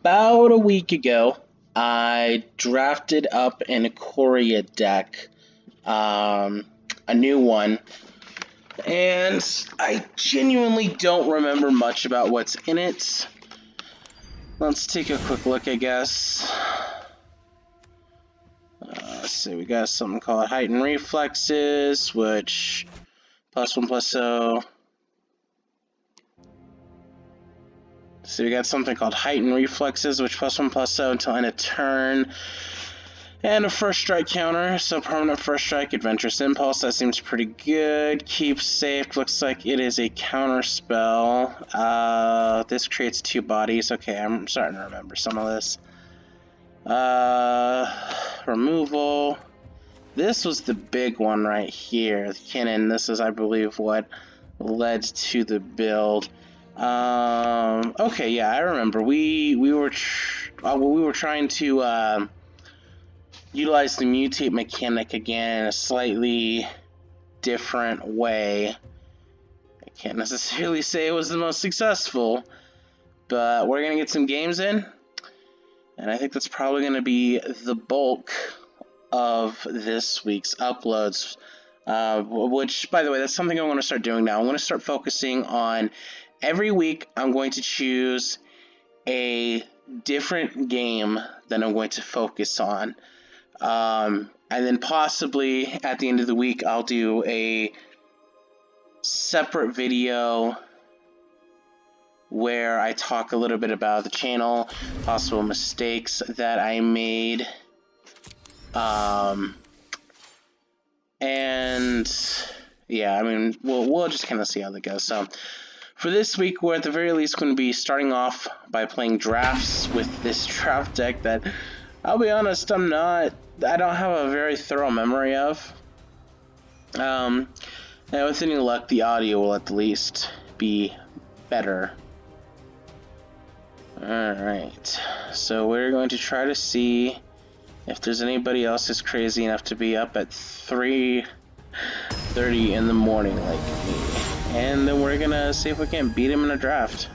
About a week ago, I drafted up an Ikoria deck, a new one, and I genuinely don't remember much about what's in it. Let's take a quick look, I guess. Let's see, we got something called Heightened Reflexes, which +1/+0. So we got something called Heightened Reflexes, which +1/+0 until end of turn. And a first strike counter, so permanent first strike, Adventurous Impulse, that seems pretty good. Keep Safe, looks like it is a counter spell. This creates 2 bodies. Okay, I'm starting to remember some of this. Removal. This was the big one right here, the Kinnan. This is, I believe, what led to the build. Okay, yeah, I remember. We were trying to utilize the mutate mechanic again in a slightly different way. I can't necessarily say it was the most successful, but we're gonna get some games in, and I think that's probably gonna be the bulk of this week's uploads. Which, by the way, that's something I'm going to start doing now. I'm going to start focusing on every week. I'm going to choose a different game that I'm going to focus on. And then possibly at the end of the week, I'll do a separate video where I talk a little bit about the channel, possible mistakes that I made. And yeah, I mean, we'll just kind of see how that goes. So for this week, we're at the very least going to be starting off by playing drafts with this draft deck that, I'll be honest, I don't have a very thorough memory of. And with any luck, the audio will at least be better. Alright, so we're going to try to see if there's anybody else who's crazy enough to be up at 3:30 in the morning like me. And then we're gonna see if we can beat him in a draft.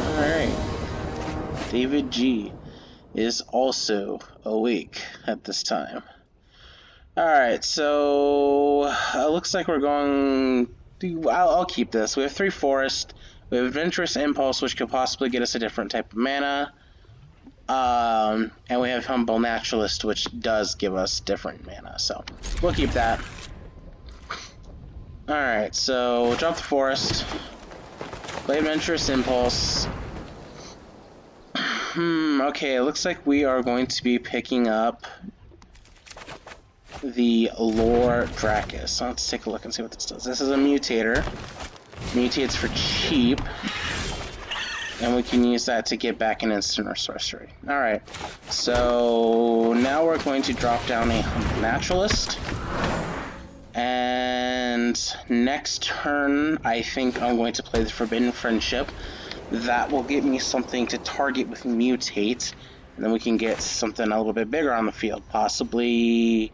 Alright. David G is also awake at this time. Alright, so it looks like we're going... I'll keep this. We have 3 Forest. We have Adventurous Impulse, which could possibly get us a different type of mana. And we have Humble Naturalist, which does give us different mana, so we'll keep that. Alright, so drop the Forest. Play Adventurous Impulse. Okay, it looks like we are going to be picking up the Lore Dracus. So let's take a look and see what this does. This is a mutator. Mutates for cheap. And we can use that to get back an instant or sorcery. Alright, so now we're going to drop down a Naturalist. And next turn, I think I'm going to play the Forbidden Friendship. That will get me something to target with Mutate. And then we can get something a little bit bigger on the field. Possibly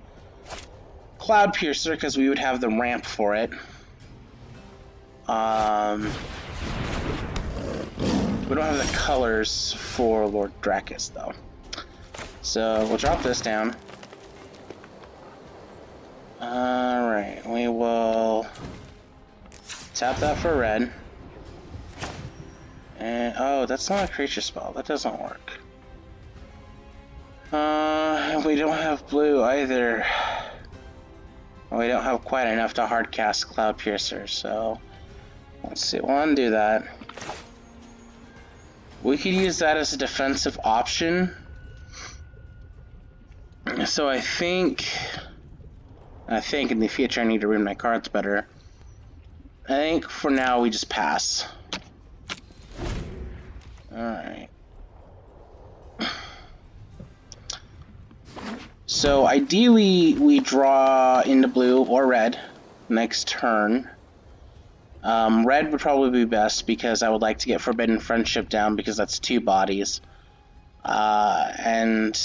Cloud Piercer, because we would have the ramp for it. We don't have the colors for Lord Dracus, though. So we'll drop this down. Alright, we will tap that for red. And, oh, that's not a creature spell. That doesn't work. And we don't have blue either. We don't have quite enough to hard cast Cloud Piercer, so let's see, we'll undo that. We could use that as a defensive option. So I think in the future I need to read my cards better. I think for now we just pass. Alright. So ideally we draw into blue or red next turn. Red would probably be best because I would like to get Forbidden Friendship down because that's 2 bodies. And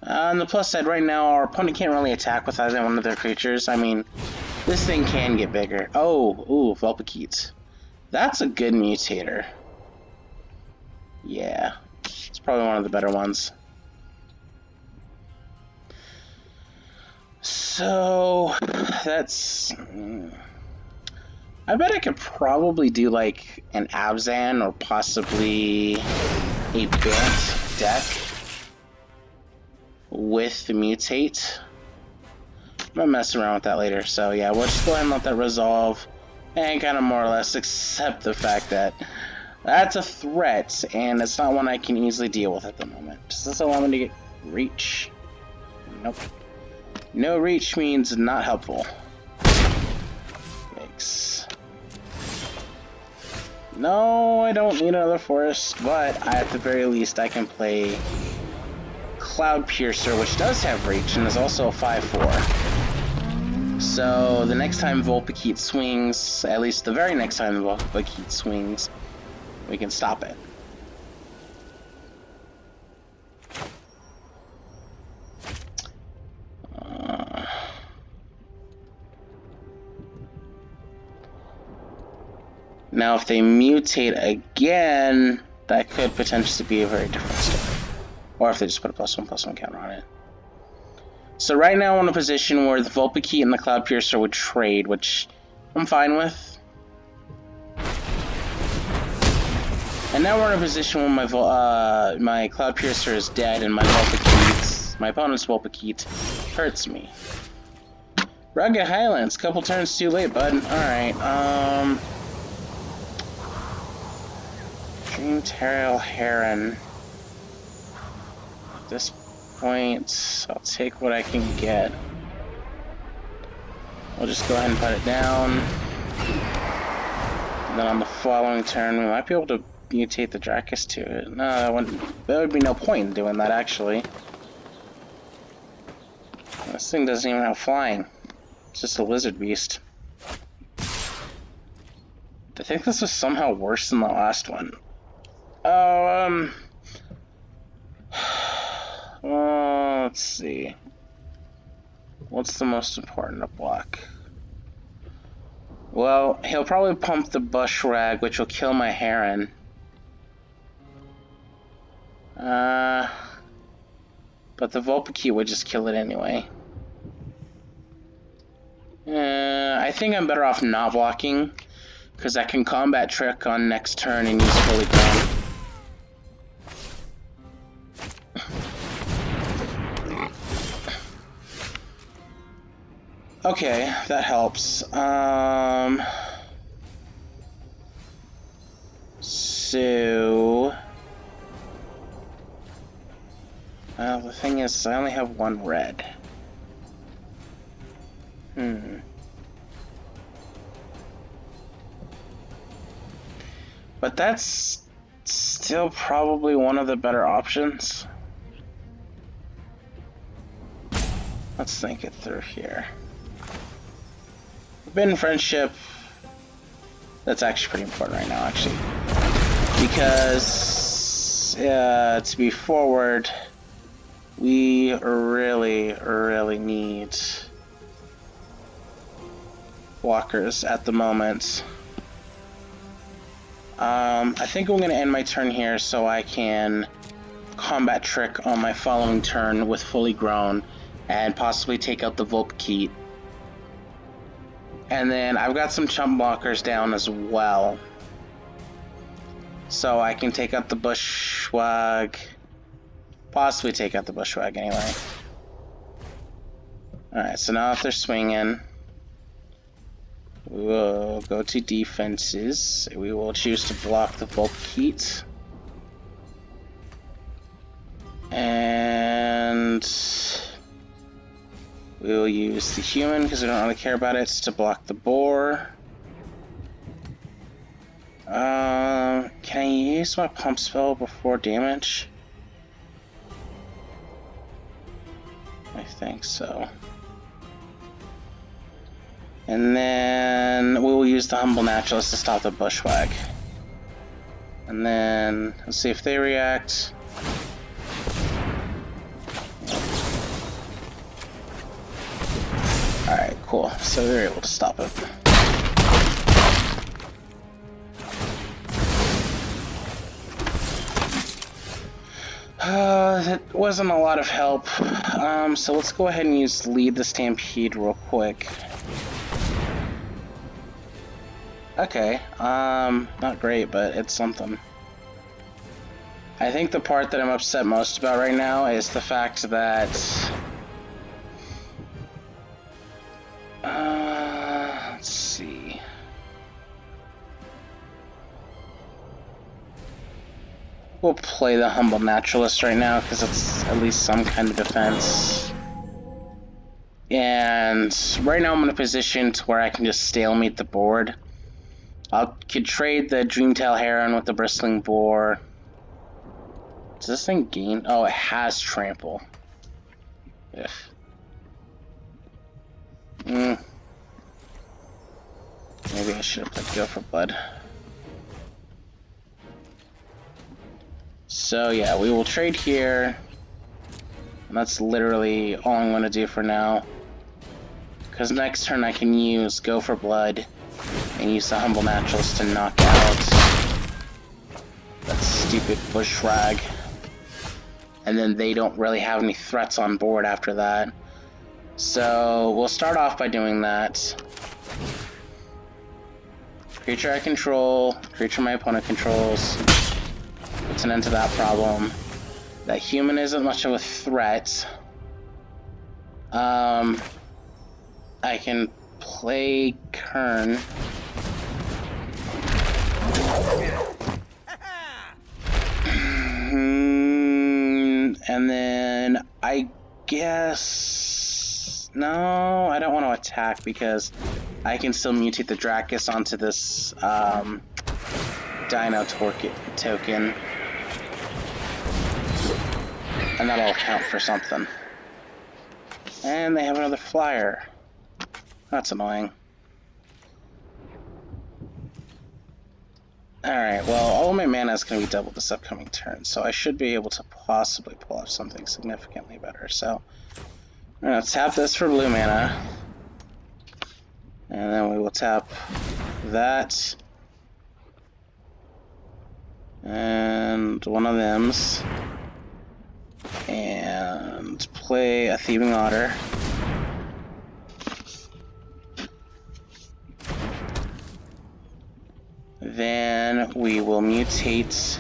on the plus side, right now our opponent can't really attack with either one of their creatures. I mean, this thing can get bigger. Oh, ooh, Vulpikeets. That's a good mutator. Yeah, it's probably one of the better ones. So, that's... I bet I could probably do, like, an Abzan or possibly a Bant deck with the Mutate. I'm gonna mess around with that later, so yeah, we'll just go ahead and let that resolve and kind of more or less accept the fact that that's a threat, and it's not one I can easily deal with at the moment. Does this allow me to get reach? Nope. No reach means not helpful. Yikes. No, I don't need another forest, but at the very least I can play Cloud Piercer, which does have reach and is also a 5/4. So the next time Vulpikeet swings, at least the very next time Vulpikeet swings, we can stop it. Now, if they mutate again, that could potentially be a very different story. Or if they just put a +1/+1 counter on it. So right now we're in a position where the Vulpikeet and the Cloud Piercer would trade, which I'm fine with. And now we're in a position where my Cloud Piercer is dead and my opponent's Vulpikeet hurts me. Rugged Highlands, couple turns too late, bud. Alright, Dream Terrell Heron. At this point, I'll take what I can get. We'll just go ahead and put it down. And then on the following turn, we might be able to mutate the Drakus to it. No, there would be no point in doing that, actually. This thing doesn't even have flying. It's just a lizard beast. I think this was somehow worse than the last one. Let's see. What's the most important to block? Well, he'll probably pump the Bushrag, which will kill my Heron. But the Vulpikeet would just kill it anyway. I think I'm better off not blocking, because I can combat trick on next turn and use fully grown. Okay, that helps. So... the thing is, I only have one red. But that's still probably one of the better options. Let's think it through here. Forbidden Friendship, that's actually pretty important right now, actually. Because, to be forward, we really need blockers at the moment. I think I'm going to end my turn here so I can combat trick on my following turn with fully grown and possibly take out the Vulpikeet. And then I've got some chump blockers down as well. So I can take out the Bushwag. Possibly take out the Bushwag anyway. Alright, so now if they're swinging, we will go to defenses. We will choose to block the Vulpikeet. And we will use the human, because we don't really care about it, to block the boar. Can I use my pump spell before damage? I think so. And then we will use the Humble Naturalist to stop the Bushwag. And then let's see if they react. Alright, cool. So we were able to stop it. That wasn't a lot of help. So let's go ahead and use Lead the Stampede real quick. Okay, not great, but it's something. I think the part that I'm upset most about right now is the fact that... let's see... We'll play the Humble Naturalist right now, because it's at least some kind of defense. And right now I'm in a position to where I can just stalemate the board. Could trade the Dreamtail Heron with the Bristling Boar. Does this thing gain? Oh, it has Trample. Ugh. Maybe I should have played Go for Blood. So yeah, we will trade here. And that's literally all I'm going to do for now. Because next turn I can use Go for Blood and use the Humble Naturalist to knock out that stupid Bushrag. And then they don't really have any threats on board after that. So we'll start off by doing that. Creature I control, creature my opponent controls. Puts an end to that problem. That human isn't much of a threat. I can play Kern. And then I guess... No, I don't want to attack because I can still mutate the Dracus onto this Dino token. And that'll count for something. And they have another flyer. That's annoying. Alright, well, all of my mana is going to be doubled this upcoming turn, so I should be able to possibly pull off something significantly better. So, I'm going to tap this for blue mana. And then we will tap that. And one of them's. And play a Thieving Otter. Then we will mutate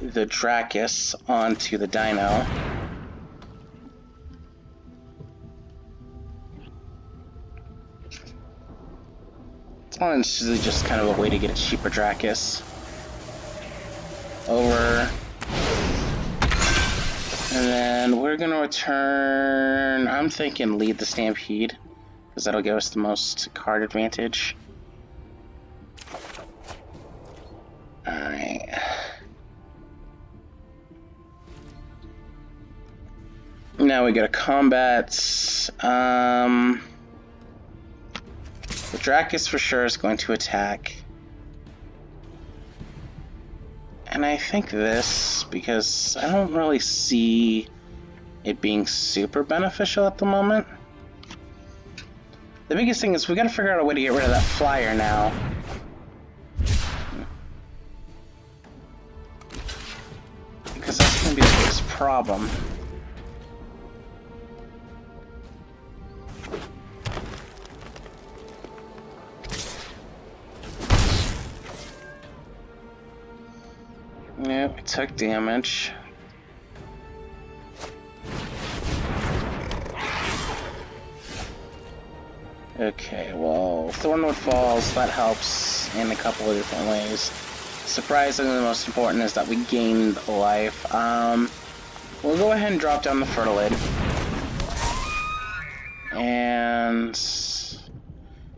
the Dracus onto the Dino. It's honestly just kind of a way to get a cheaper Dracus. Over. And then we're going to return, I'm thinking Lead the Stampede, because that'll give us the most card advantage. Alright. Now we go to combat. The Dracus for sure is going to attack. And I think this, because I don't really see it being super beneficial at the moment. The biggest thing is we gotta figure out a way to get rid of that flyer now. Because that's gonna be the biggest problem. Yep, we took damage. Okay, well, Thornwood Falls, that helps in a couple of different ways. Surprisingly, the most important is that we gained life. We'll go ahead and drop down the Fertilid. And...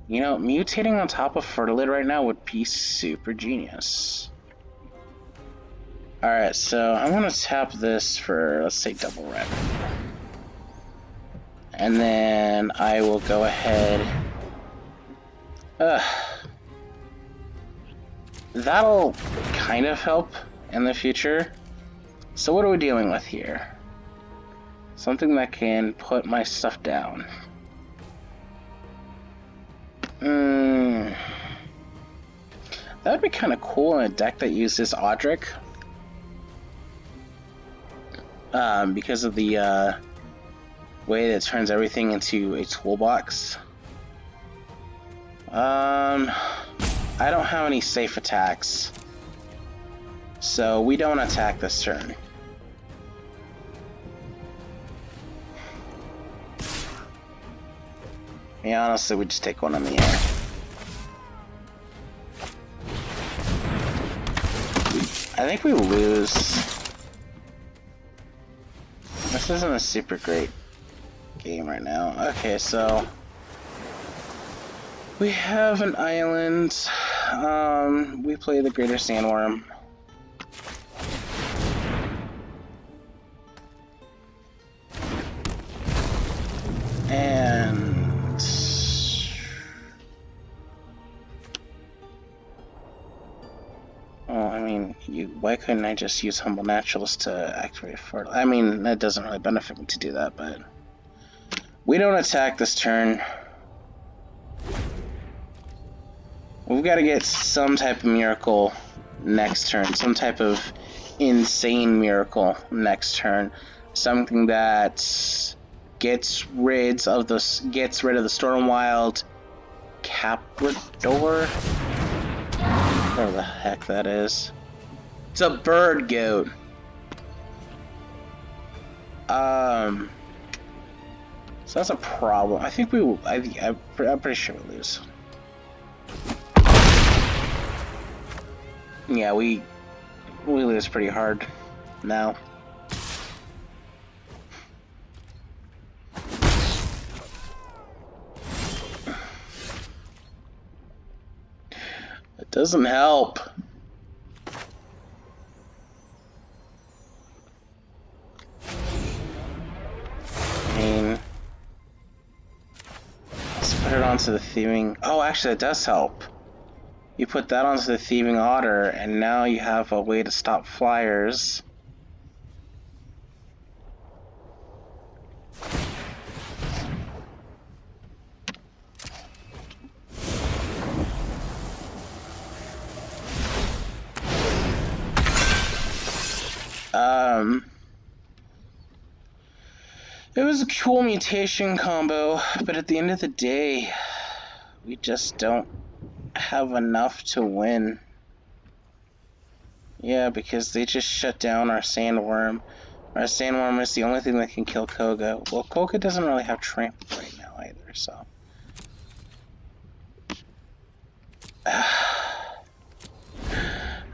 you know, mutating on top of Fertilid right now would be super genius. Alright, so I'm going to tap this for, let's say, double red. And then I will go ahead... that'll kind of help in the future. So what are we dealing with here? Something that can put my stuff down. That would be kind of cool in a deck that uses Audric. because of the way that it turns everything into a toolbox. I don't have any safe attacks, so we don't attack this turn. Yeah, honestly, we just take one in the air. I think we lose. This isn't a super great game right now. Okay, so we have an island. We play the Greater Sandworm. And well, I mean, why couldn't I just use Humble Naturalist to activate Fertile? I mean, that doesn't really benefit me to do that, but we don't attack this turn. We've got to get some type of miracle next turn, some type of insane miracle next turn, something that gets rid of the Stormwild Caprador, whatever the heck that is. It's a bird goat. So that's a problem. I think I'm pretty sure we lose. Yeah, we lose pretty hard now. It doesn't help. I mean, let's put it onto the thieving. Oh, actually, it does help. You put that onto the thieving otter, and now you have a way to stop flyers. It was a cool mutation combo, but at the end of the day, we just don't have enough to win. Yeah, because they just shut down our Sandworm. Our Sandworm is the only thing that can kill Koga. Well, Koga doesn't really have trample right now either, so.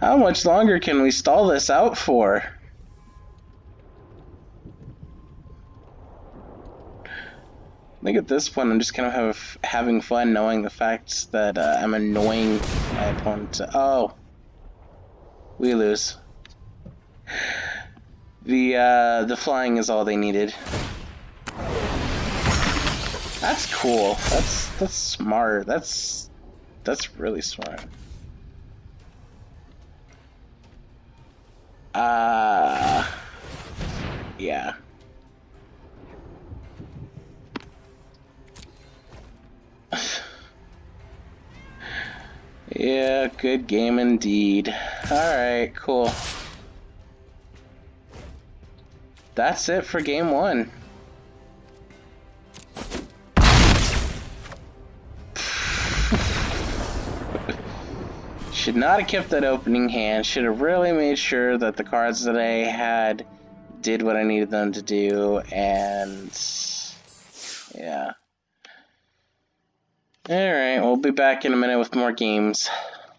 How much longer can we stall this out for? I think at this point I'm just kind of having fun knowing the fact that I'm annoying my opponent. Oh, we lose. The flying is all they needed. That's cool. That's smart. That's really smart. Yeah. Yeah, good game indeed. Alright, cool. That's it for game one. Should not have kept that opening hand. Should have really made sure that the cards that I had did what I needed them to do, and yeah. Alright, we'll be back in a minute with more games.